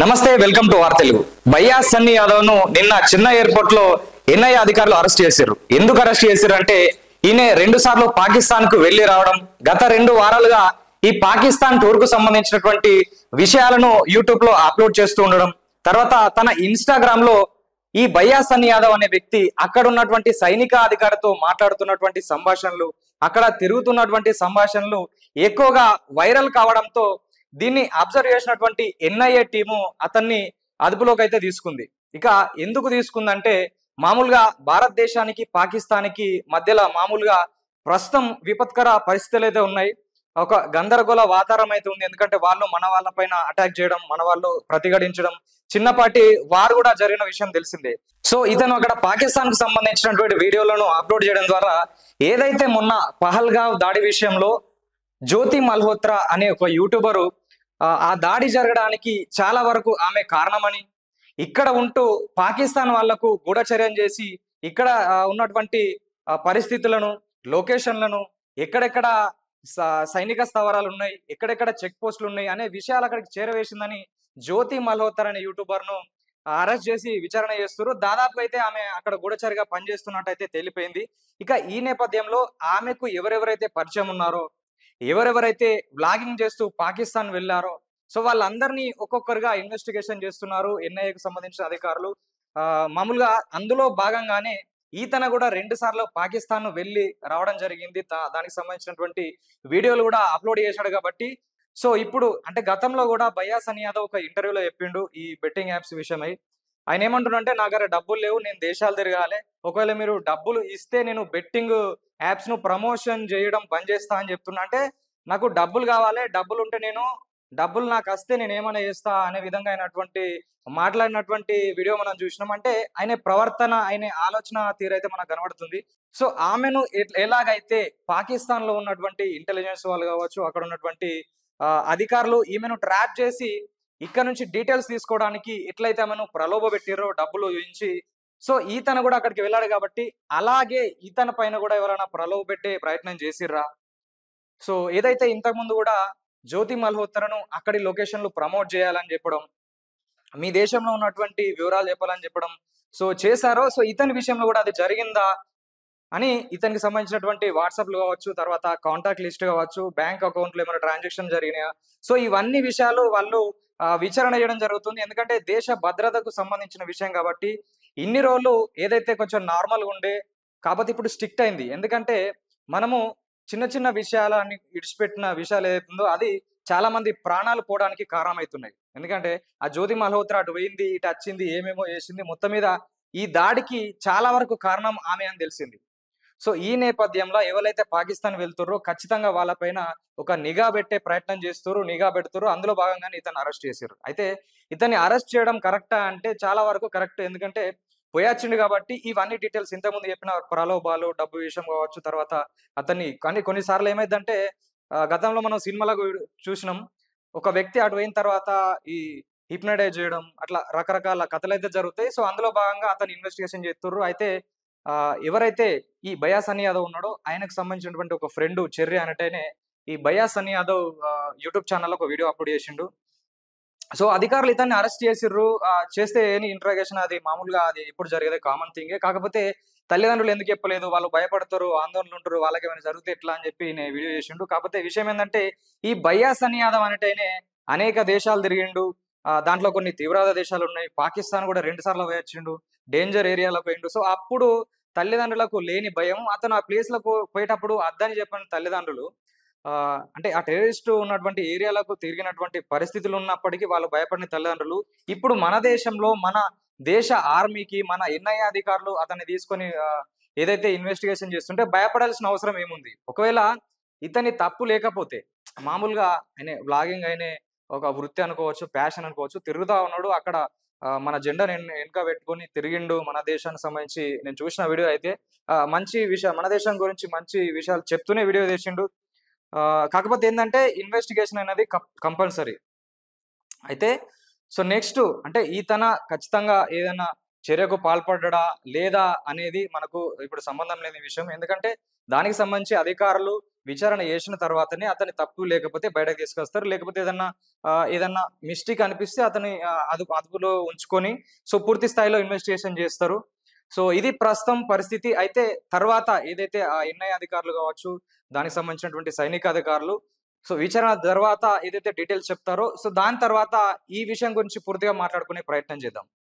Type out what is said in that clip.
నమస్తే, welcome to war Telugu. భయ్యా సన్నీ యాదవ్ ను నిన్న చిన్న ఎయిర్పోర్ట్ లో ఎన్ఐఏ అధికారులు అరెస్ట్ చేశారు. ఎందుకు అరెస్ట్ చేశారు అంటే ఈయన 2 సార్లు పాకిస్తాన్ కు వెళ్లి రావడం, గత 2 వారాలుగా ఈ పాకిస్తాన్ టూర్ కు సంబంధించినటువంటి విషయాలను యూట్యూబ్ లో అప్లోడ్ చేస్తూ ఉండడం, తర్వాత తన ఇన్స్టాగ్రామ్ లో ఈ భయ్యా సన్నీ యాదవ్ అనే వ్యక్తి అక్కడ ఉన్నటువంటి సైనిక అధికారితో మాట్లాడుతున్నటువంటి సంభాషణలు, అక్కడ తిరుగుతున్నటువంటి సంభాషణలు ఎక్కువగా వైరల్ కావడంతో దీన్ని అబ్జర్వ్ చేసినటువంటి ఎన్ఐఏ టీము అతన్ని అదుపులోకి అయితే తీసుకుంది. ఇక ఎందుకు తీసుకుందంటే మామూలుగా భారతదేశానికి పాకిస్తాన్కి మధ్యలో మామూలుగా ప్రస్తుతం విపత్కర పరిస్థితులు అయితే ఉన్నాయి. ఒక గందరగోళ వాతావరణం అయితే ఉంది. ఎందుకంటే వాళ్ళు మన వాళ్ళపైన అటాక్ చేయడం, మన వాళ్ళు ప్రతిఘటించడం, చిన్నపాటి వారు కూడా జరిగిన విషయం తెలిసిందే. సో ఇతను అక్కడ పాకిస్తాన్ కు సంబంధించినటువంటి వీడియోలను అప్లోడ్ చేయడం ద్వారా ఏదైతే మొన్న పహల్గావ్ దాడి విషయంలో జ్యోతి మల్హోత్రా అనే ఒక యూట్యూబరు ఆ దాడి జరగడానికి చాలా వరకు ఆమె కారణమని, ఇక్కడ ఉంటూ పాకిస్తాన్ వాళ్లకు గూఢచర్యం చేసి ఇక్కడ ఉన్నటువంటి పరిస్థితులను, లొకేషన్లను, ఎక్కడెక్కడ సైనిక స్థావరాలు ఉన్నాయి, ఎక్కడెక్కడ చెక్ పోస్టులు ఉన్నాయి అనే విషయాలు అక్కడికి చేరవేసిందని జ్యోతి మల్హోత్రా అనే యూట్యూబర్ ను అరెస్ట్ చేసి విచారణ చేస్తున్నారు. దాదాపు అయితే ఆమె అక్కడ గూఢచరిగా పనిచేస్తున్నట్టు అయితే తేలిపోయింది. ఇక ఈ నేపథ్యంలో ఆమెకు ఎవరెవరైతే పరిచయం ఉన్నారో, ఎవరెవరైతే బ్లాగింగ్ చేస్తూ పాకిస్తాన్ వెళ్లారో, సో వాళ్ళందరినీ ఒక్కొక్కరుగా ఇన్వెస్టిగేషన్ చేస్తున్నారు ఎన్ఐఏకి సంబంధించిన అధికారులు. మామూలుగా అందులో భాగంగానే ఈతన కూడా 2 సార్లు పాకిస్తాన్ వెళ్లి రావడం జరిగింది. దానికి సంబంధించినటువంటి వీడియోలు కూడా అప్లోడ్ చేశాడు కాబట్టి, సో ఇప్పుడు అంటే గతంలో కూడా భయ్యా సన్నీ యాదవ్ ఒక ఇంటర్వ్యూలో చెప్పిండు ఈ బెట్టింగ్ యాప్స్ విషయమై. ఆయన ఏమంటున్నారంటే నా దగ్గర డబ్బులు లేవు, నేను దేశాలు తిరగాలి, ఒకవేళ మీరు డబ్బులు ఇస్తే నేను బెట్టింగ్ యాప్స్ ను ప్రమోషన్ చేయడం బంద్ చేస్తా అని చెప్తున్నా. అంటే నాకు డబ్బులు కావాలి, డబ్బులు నాకు వస్తే నేను ఏమైనా చేస్తా అనే విధంగా అయినటువంటి మాట్లాడినటువంటి వీడియో మనం చూసినాం. అంటే ఆయన ప్రవర్తన, ఆయన ఆలోచన తీరైతే మనకు కనబడుతుంది. సో ఆమెను ఎలాగైతే పాకిస్తాన్ లో ఉన్నటువంటి ఇంటెలిజెన్స్ వాళ్ళు కావచ్చు, అక్కడ ఉన్నటువంటి అధికారులు ఈమెను ట్రాప్ చేసి ఇక్కడ నుంచి డీటెయిల్స్ తీసుకోవడానికి ఎట్లయితే ఆమెను ప్రలోభ పెట్టిరో డబ్బులు ఇచ్చి, సో ఈతను కూడా అక్కడికి వెళ్ళాడు కాబట్టి అలాగే ఈతన పైన కూడా ఎవరైనా ప్రలోభ పెట్టే ప్రయత్నం చేసిర్రా? సో ఏదైతే ఇంతకుముందు కూడా జ్యోతి మల్హోత్రాను అక్కడి లొకేషన్లు ప్రమోట్ చేయాలని చెప్పడం, మీ దేశంలో ఉన్నటువంటి వివరాలు చెప్పాలని చెప్పడం సో చేశారో, సో ఇతని విషయంలో కూడా అది జరిగిందా అని ఇతనికి సంబంధించినటువంటి వాట్సాప్లు కావచ్చు, తర్వాత కాంటాక్ట్ లిస్ట్ కావచ్చు, బ్యాంక్ అకౌంట్లు ఏమైనా ట్రాన్సాక్షన్ జరిగినాయా, సో ఇవన్నీ విషయాలు వాళ్ళు విచారణ చేయడం జరుగుతుంది. ఎందుకంటే దేశ భద్రతకు సంబంధించిన విషయం కాబట్టి ఇన్ని రోజులు ఏదైతే కొంచెం నార్మల్గా ఉండే, కాకపోతే ఇప్పుడు స్ట్రిక్ట్ అయింది. ఎందుకంటే మనము చిన్న చిన్న విషయాలని ఇడిచిపెట్టిన విషయాలు ఏదైతుందో అది చాలా మంది ప్రాణాలు పోవడానికి కారణమవుతున్నాయి. ఎందుకంటే ఆ జ్యోతి మల్హోత్రా అటు పోయింది, ఇటు వచ్చింది, ఏమేమో చేసింది, మొత్తం మీద ఈ దాడికి చాలా వరకు కారణం ఆమె అని తెలిసింది. సో ఈ నేపథ్యంలో ఎవరైతే పాకిస్తాన్ వెళ్తుర్రో ఖచ్చితంగా వాళ్ళపైన ఒక నిఘా పెట్టే ప్రయత్నం నిఘా పెడుతుర్రు. అందులో భాగంగానే ఇతన్ని అరెస్ట్ చేశారు. అయితే ఇతన్ని అరెస్ట్ చేయడం కరెక్టా అంటే చాలా వరకు కరెక్ట్. ఎందుకంటే పోయాచిండు కాబట్టి ఇవన్నీ డీటెయిల్స్ ఇంతకుముందు చెప్పిన ప్రలోభాలు, డబ్బు విషయం కావచ్చు, తర్వాత అతన్ని కానీ కొన్నిసార్లు ఏమైందంటే గతంలో మనం సినిమాలకు చూసినాం, ఒక వ్యక్తి అటు పోయిన తర్వాత ఈ హిప్నటైజ్ చేయడం, అట్లా రకరకాల కథలు అయితే జరుగుతాయి. సో అందులో భాగంగా అతను ఇన్వెస్టిగేషన్ చేస్తుర్రు. అయితే ఎవరైతే ఈ భయ్యా సన్నీ యాదవ్ ఉన్నాడో ఆయనకు సంబంధించినటువంటి ఒక ఫ్రెండ్ చెర్రీ అనేటైనే ఈ భయ్యా సన్నీ యాదవ్ యూట్యూబ్ ఛానల్లో ఒక వీడియో అప్లోడ్ చేసిండు. సో అధికారులు ఇతన్ని అరెస్ట్ చేసిర్రు. చేస్తే ఇంట్రాగేషన్ అది మామూలుగా అది ఇప్పుడు జరిగేదే కామన్ థింగే. కాకపోతే తల్లిదండ్రులు ఎందుకు చెప్పలేదు, వాళ్ళు భయపడతారు, ఆందోళనలు ఉంటారు, వాళ్ళకి ఏమైనా జరిగితే ఎట్లా అని చెప్పి నేను వీడియో చేసిండు. కాకపోతే విషయం ఏంటంటే ఈ భయ్యా సన్నీ యాదవ్ అనేటైనే అనేక దేశాలు తిరిగిండు. దాంట్లో కొన్ని తీవ్రవాద దేశాలు ఉన్నాయి. పాకిస్తాన్ కూడా 2 సార్లు పోయొచ్చిండు, డేంజర్ ఏరియాలో పోయిండు. సో అప్పుడు తల్లిదండ్రులకు లేని భయం, అతను ఆ ప్లేస్ లకు పోయేటప్పుడు అద్దని చెప్పిన తల్లిదండ్రులు అంటే ఆ టెర్రరిస్ట్ ఉన్నటువంటి ఏరియాలకు తిరిగినటువంటి పరిస్థితులు ఉన్నప్పటికీ వాళ్ళు భయపడిన తల్లిదండ్రులు ఇప్పుడు మన దేశంలో మన దేశ ఆర్మీకి, మన ఎన్ఐఏ అధికారులు అతన్ని తీసుకొని ఏదైతే ఇన్వెస్టిగేషన్ చేస్తుంటే భయపడాల్సిన అవసరం ఏముంది? ఒకవేళ ఇతని తప్పు లేకపోతే మామూలుగా ఆయన బ్లాగింగ్ అయినే ఒక వృత్తి అనుకోవచ్చు, ప్యాషన్ అనుకోవచ్చు, తిరుగుతా ఉన్నాడు అక్కడ మన జెండాను వెనుక పెట్టుకొని తిరిగిండు. మన దేశానికి సంబంధించి నేను చూసిన వీడియో అయితే మంచి విషయం, మన దేశం గురించి మంచి విషయాలు చెప్తూనే వీడియో చేసిండు. కాకపోతే ఏంటంటే ఇన్వెస్టిగేషన్ అనేది కంపల్సరీ. అయితే సో నెక్స్ట్ అంటే ఈతన ఖచ్చితంగా ఏదైనా చర్యకు పాల్పడ్డా లేదా అనేది మనకు ఇప్పుడు సంబంధం లేని విషయం. ఎందుకంటే దానికి సంబంధించి అధికారులు విచారణ చేసిన తర్వాతనే అతని తప్పు లేకపోతే బయటకు తీసుకొస్తారు. లేకపోతే ఏదన్నా మిస్టేక్ అనిపిస్తే అతని అదుపులో ఉంచుకొని పూర్తి స్థాయిలో ఇన్వెస్టిగేషన్ చేస్తారు. ఇది ప్రస్తుతం పరిస్థితి. అయితే తర్వాత ఏదైతే ఆ ఎన్ఐఏ అధికారులు కావచ్చు, దానికి సంబంధించినటువంటి సైనిక అధికారులు విచారణ తర్వాత ఏదైతే డీటెయిల్స్ చెప్తారో దాని తర్వాత ఈ విషయం గురించి పూర్తిగా మాట్లాడుకునే ప్రయత్నం చేద్దాం.